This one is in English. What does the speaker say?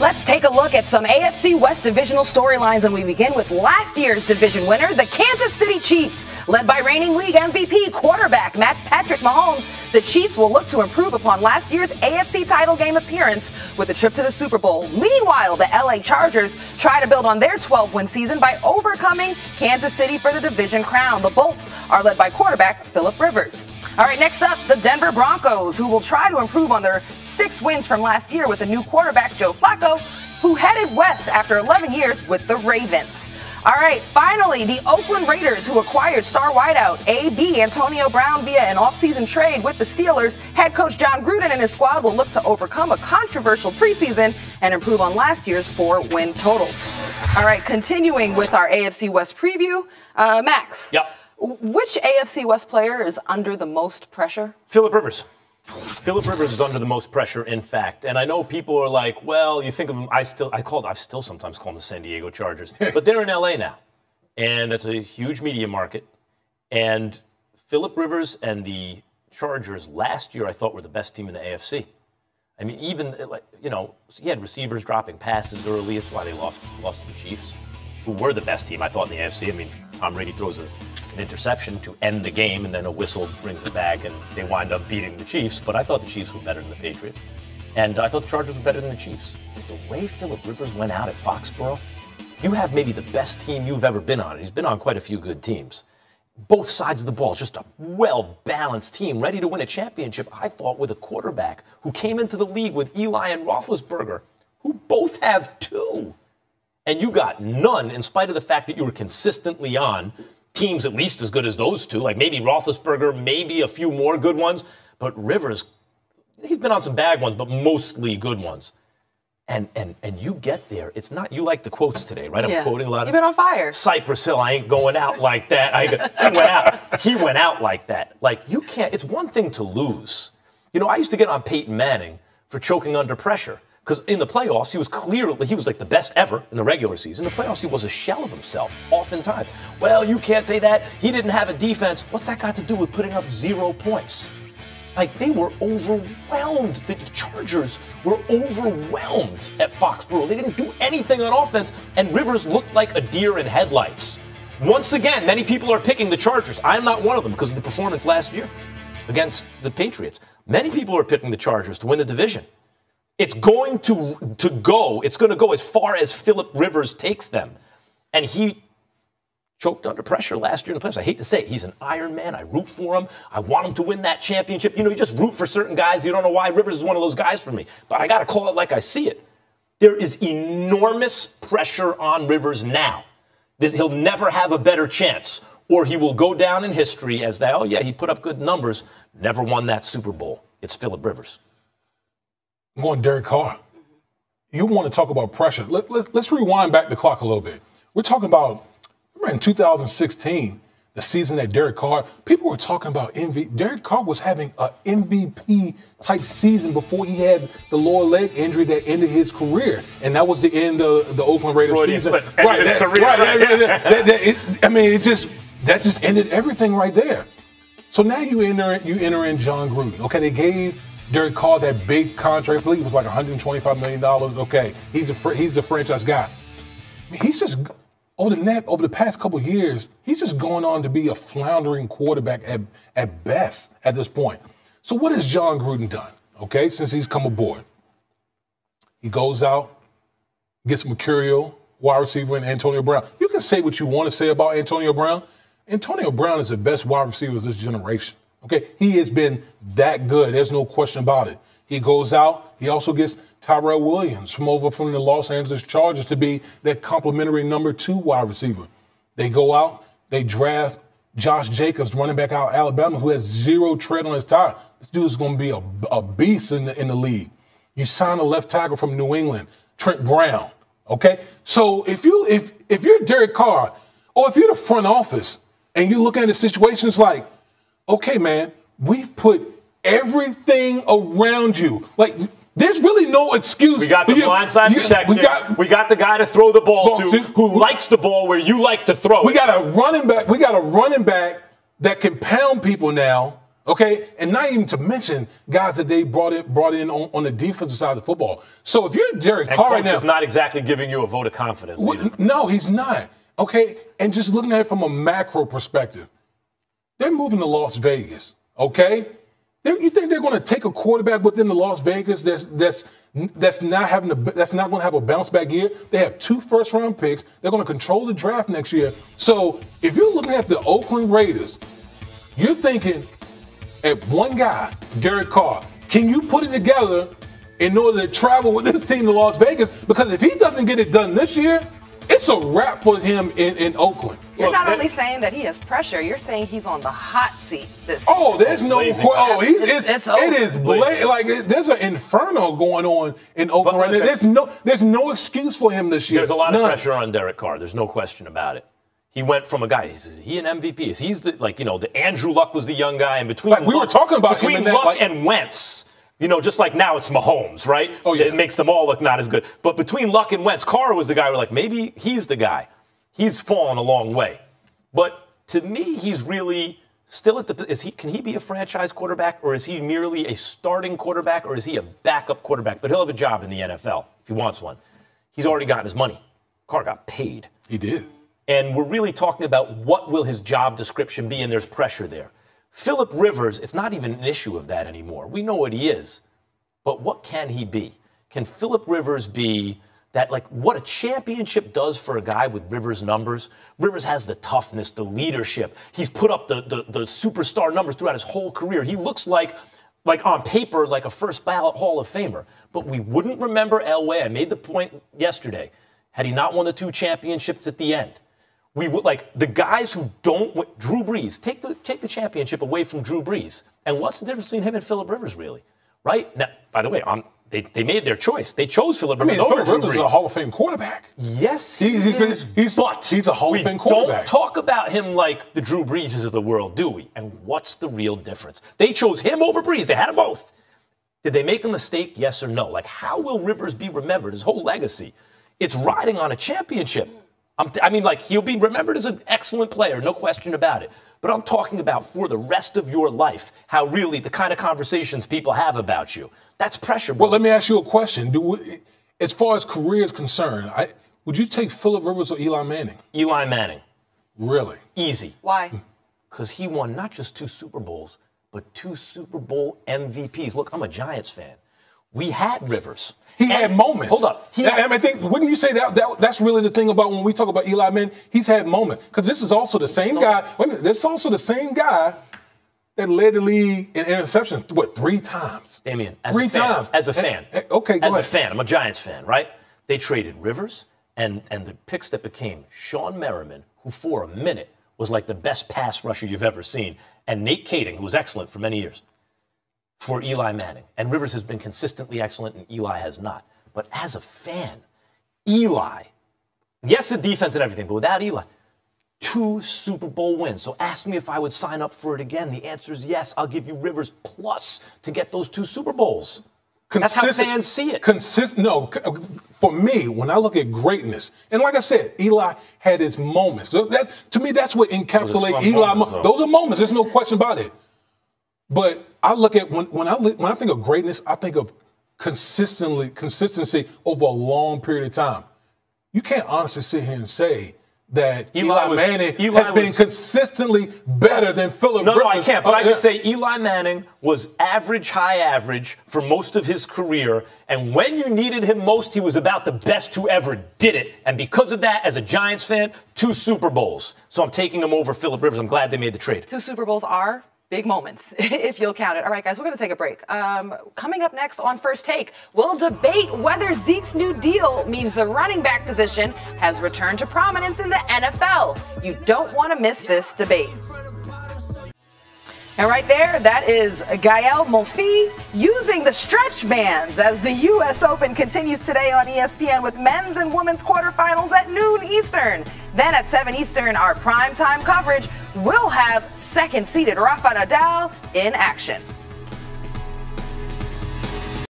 Let's take a look at some AFC West divisional storylines, and we begin with last year's division winner, the Kansas City Chiefs. Led by reigning league MVP quarterback Patrick Mahomes, the Chiefs will look to improve upon last year's AFC title game appearance with a trip to the Super Bowl. Meanwhile, the LA Chargers try to build on their 12-win season by overcoming Kansas City for the division crown. The Bolts are led by quarterback Philip Rivers. All right, next up, the Denver Broncos, who will try to improve on their 6 wins from last year with a new quarterback, Joe Flacco, who headed west after 11 years with the Ravens. All right, finally, the Oakland Raiders, who acquired star wideout AB Antonio Brown via an offseason trade with the Steelers. Head coach John Gruden and his squad will look to overcome a controversial preseason and improve on last year's 4-win total. All right, continuing with our AFC West preview, Max. Yep. Which AFC West player is under the most pressure? Philip Rivers. Philip Rivers is under the most pressure, in fact. And I know people are like, well, you think of them, I still sometimes call them the San Diego Chargers. But they're in LA now. And that's a huge media market. And Philip Rivers and the Chargers last year, I thought, were the best team in the AFC. I mean, even, he had receivers dropping passes early. That's why they lost to the Chiefs, who were the best team, I thought, in the AFC. I mean, Tom Brady throws an interception to end the game, and then a whistle brings it back, and they wind up beating the Chiefs. But I thought the Chiefs were better than the Patriots. And I thought the Chargers were better than the Chiefs. But the way Philip Rivers went out at Foxborough, you have maybe the best team you've ever been on. He's been on quite a few good teams. Both sides of the ball, just a well-balanced team, ready to win a championship, I thought, with a quarterback who came into the league with Eli and Roethlisberger, who both have 2. And you got none, in spite of the fact that you were consistently on teams at least as good as those 2, like maybe Roethlisberger, maybe a few more good ones. But Rivers, he's been on some bad ones, but mostly good ones. And you get there. It's not, you like the quotes today, right? I'm quoting a lot of. You've been on fire. Cypress Hill, I ain't going out like that. He went out like that. Like, you can't, it's one thing to lose. I used to get on Peyton Manning for choking under pressure. Because in the playoffs, he was like the best ever in the regular season. In the playoffs, he was a shell of himself, oftentimes. Well, you can't say that. He didn't have a defense. What's that got to do with putting up 0 points? Like, they were overwhelmed. The Chargers were overwhelmed at Foxborough. They didn't do anything on offense, and Rivers looked like a deer in headlights. Once again, many people are picking the Chargers. I'm not one of them because of the performance last year against the Patriots. Many people are picking the Chargers to win the division. It's going to go. It's going to go as far as Philip Rivers takes them. And he choked under pressure last year in the playoffs. I hate to say it. He's an Iron Man. I root for him. I want him to win that championship. You just root for certain guys. You don't know why. Rivers is one of those guys for me. But I got to call it like I see it. There is enormous pressure on Rivers now. He'll never have a better chance. Or he will go down in history as that, he put up good numbers, never won that Super Bowl. It's Philip Rivers. I'm going Derek Carr. You want to talk about pressure. Let's rewind back the clock a little bit. We're talking about, remember in 2016, the season that Derek Carr, people were talking about MVP. Derek Carr was having an MVP-type season before he had the lower leg injury that ended his career. And that was the end of the Oakland Raiders season. That just ended everything right there. So now you enter in John Gruden. Okay, they gave Derek Carr that big contract. I believe it was like $125 million. Okay, he's a franchise guy. He's just over the past couple of years, he's just going on to be a floundering quarterback at best at this point. So what has John Gruden done? Okay, since he's come aboard, he goes out, gets Mercurial, wide receiver, and Antonio Brown. You can say what you want to say about Antonio Brown. Antonio Brown is the best wide receiver of this generation. Okay, he has been that good. There's no question about it. He goes out. He also gets Tyrell Williams from the Los Angeles Chargers to be that complimentary number 2 wide receiver. They go out. They draft Josh Jacobs, running back out of Alabama, who has 0 tread on his tire. This dude is going to be a beast in the league. You sign a left tackle from New England, Trent Brown. Okay, so if you're Derek Carr, or if you're the front office and you look at the situation, it's like, okay, man, we've put everything around you. Like, there's really no excuse. We got the blindside protection. We got the guy to throw the ball to who likes the ball where you like to throw it. We got a running back. We got a running back that can pound people now. Okay, and not even to mention guys that they brought in on the defensive side of the football. So if you're Derek Carr right now, is not exactly giving you a vote of confidence. No, he's not. Okay, and just looking at it from a macro perspective, they're moving to Las Vegas. Okay, you think they're going to take a quarterback within the Las Vegas that's not going to have a bounce back year? They have 2 first-round picks. They're going to control the draft next year. So if you're looking at the Oakland Raiders, you're thinking at one guy, Derek Carr, can you put it together in order to travel with this team to Las Vegas? Because if he doesn't get it done this year, it's a wrap for him in Oakland. You're not only saying that he has pressure, you're saying he's on the hot seat this season. Oh, there's no there's an inferno going on in Oakland right now. There's no excuse for him this year. There's a lot of pressure on Derek Carr. There's no question about it. He went from a guy. Is he an MVP? He's the Andrew Luck was the young guy, and between we were talking about between Luck and Wentz. Just like now it's Mahomes, right? Oh, yeah. It makes them all look not as good. But between Luck and Wentz, Carr was the guy where maybe he's the guy. He's fallen a long way. But to me, he's really still at can he be a franchise quarterback, or is he merely a starting quarterback, or is he a backup quarterback? But he'll have a job in the NFL if he wants one. He's already gotten his money. Carr got paid. He did. And we're really talking about what will his job description be, and there's pressure there. Phillip Rivers, it's not even an issue of that anymore. We know what he is. But what can he be? Can Phillip Rivers be that, what a championship does for a guy with Rivers' numbers? Rivers has the toughness, the leadership. He's put up the superstar numbers throughout his whole career. He looks like on paper, like a first ballot Hall of Famer. But we wouldn't remember Elway. I made the point yesterday. Had he not won the 2 championships at the end, we would the guys who don't win. Drew Brees, take the championship away from Drew Brees. And what's the difference between him and Phillip Rivers, really? Right? Now, by the way, they made their choice. They chose Phillip Rivers over Drew Brees. Phillip Rivers is a Hall of Fame quarterback. Yes, he's a Hall of Fame quarterback. Don't talk about him like the Drew Breeses of the world, do we? And what's the real difference? They chose him over Brees. They had them both. Did they make a mistake? Yes or no? How will Rivers be remembered? His whole legacy. It's riding on a championship. He'll be remembered as an excellent player, no question about it. But I'm talking about for the rest of your life, how really the kind of conversations people have about you. That's pressure. Well, let me ask you a question. As far as career is concerned, would you take Phillip Rivers or Eli Manning? Eli Manning. Really? Easy. Why? Because he won not just 2 Super Bowls, but 2 Super Bowl MVPs. Look, I'm a Giants fan. We had Rivers. He had moments. Hold up. Wouldn't you say that's really the thing about when we talk about Eli Manning? He's had moments. Because this is also the same guy. Wait a minute. This is also the same guy that led the league in interceptions, 3 times? Damien, as 3 a fan. times. As a fan. Okay, go ahead. As a fan. I'm a Giants fan, right? They traded Rivers and the picks that became Sean Merriman, who for a minute was like the best pass rusher you've ever seen, and Nate Kading, who was excellent for many years, for Eli Manning. And Rivers has been consistently excellent, and Eli has not. But as a fan, Eli, yes, the defense and everything, but without Eli, 2 Super Bowl wins. So ask me if I would sign up for it again. The answer is yes. I'll give you Rivers plus to get those 2 Super Bowls. That's how fans see it. For me, when I look at greatness, and like I said, Eli had his moments. So to me, that's what encapsulates Eli. Those are moments. There's no question about it. But I look at when I think of greatness, I think of consistency over a long period of time. You can't honestly sit here and say that Eli Manning has been consistently better than Phillip Rivers. No, I can't. But I can say Eli Manning was high average for most of his career. And when you needed him most, he was about the best who ever did it. And because of that, as a Giants fan, 2 Super Bowls. So I'm taking him over Phillip Rivers. I'm glad they made the trade. 2 Super Bowls are big moments, if you'll count it. All right, guys, we're going to take a break. Coming up next on First Take, we'll debate whether Zeke's new deal means the running back position has returned to prominence in the NFL. You don't want to miss this debate. And right there, that is Gael Monfils using the stretch bands as the U.S. Open continues today on ESPN with men's and women's quarterfinals at noon Eastern. Then at 7 Eastern, our primetime coverage will have second-seeded Rafa Nadal in action.